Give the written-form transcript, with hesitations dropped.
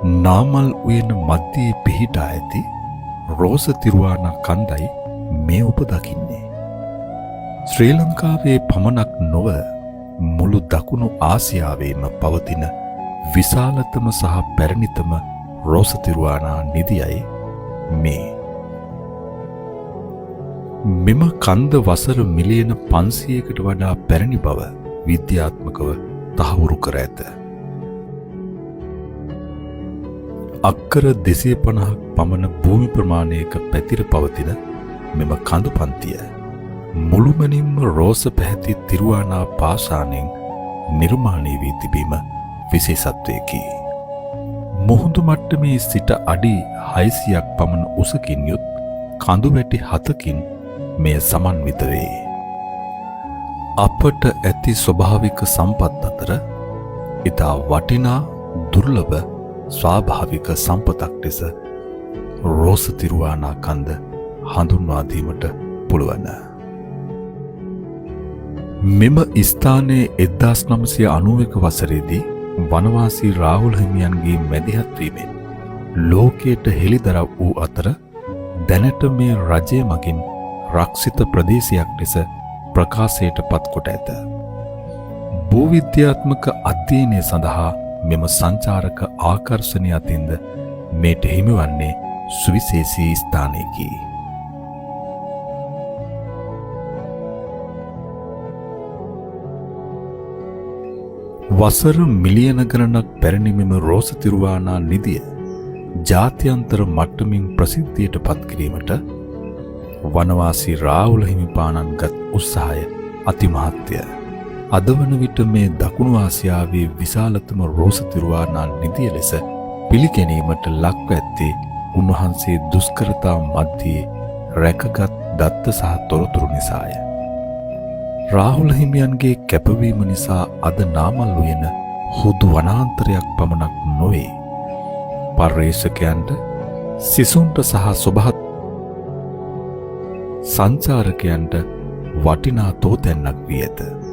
නාමල් උයන මධ්‍යයේ පිහිටා ඇති රෝස තිරුවානා කන්දයි මේ ඔබ දකින්නේ. ශ්‍රී ලංකාවේ පමණක් නොව මුළු දකුණු ආසියාවේම පවතින විශාලතම සහ පැරණිතම රෝස තිරුවානා නිදියයි මේ. මෙම කන්ද වසර මිලියන 500කට වඩා පැරණි බව විද්‍යාත්මකව තහවුරු කර ඇත. අක්කර 250ක් පමණ භූමි ප්‍රමාණයක පැතිර පවතින මෙම කඳු පන්තිය මුළුමනින්ම රෝස පැහැති තිරුවානා පාෂාණයෙන් නිර්මාණය වී තිබීම විශේෂත්වයකි. මුහුදු මට්ටමේ සිට අඩි 600ක් පමණ උසකින් යුත් කඳු වැටි 7කින් මෙය සමන්විත වේ. අපට ඇති ස්වභාවික සම්පත් අතර ඉතා වටිනා දුර්ලභ ස්වාභාවික සම්පතක් ලෙස රෝස තිරුවානා කන්ද හඳුන්වා දීමට පුළුවන්. මෙම ස්ථානයේ 1991 වසරේදී වනවාසී රාහුල හිමියන්ගේ මැදිහත් වීමෙන් ලෝකයට හෙළිදරව් වූ අතර දැනට මේ රජය මගින් රක්ෂිත ප්‍රදේශයක් ලෙස ප්‍රකාශයට පත් කොට ඇත. භූවිද්‍යාත්මක අධ්‍යයනය සඳහා මෙම සංචාරක ආකර්ෂණය අතින්ද මේට හිමිවන්නේ සුවිශේෂී ස්ථානයකි. වසර මිලියන ගණනක් පැරණි මෙම රෝස තිරුවානා නිදිය ජාත්‍යන්තර මට්ටමින් ප්‍රසිද්ධියට පත් කිරීමට වනවාසී රාහුල හිමිපාණන් ගත් උත්සාහය අතිමහත්ය. අද වන විට මේ දකුණු ආසියාවේ විශාලතම රෝස තිරුවානා නිදිය ලෙස පිළිගැනීමට ලක්ව ඇත්තේ උන්වහන්සේ දුෂ්කරතා මැද්දේ රැකගත් දත්ත සහ තොරතුරු නිසාය. රාහුල හිමියන්ගේ කැපවීම නිසා අද නාමල් උයන හුදු වනාන්තරයක් පමණක් නොවේ. පර්යේෂකයන්ට, සිසුන්ට සහ සොබහත් සංචාරකයන්ට වටිනා තෝතැන්නක් වී ඇත.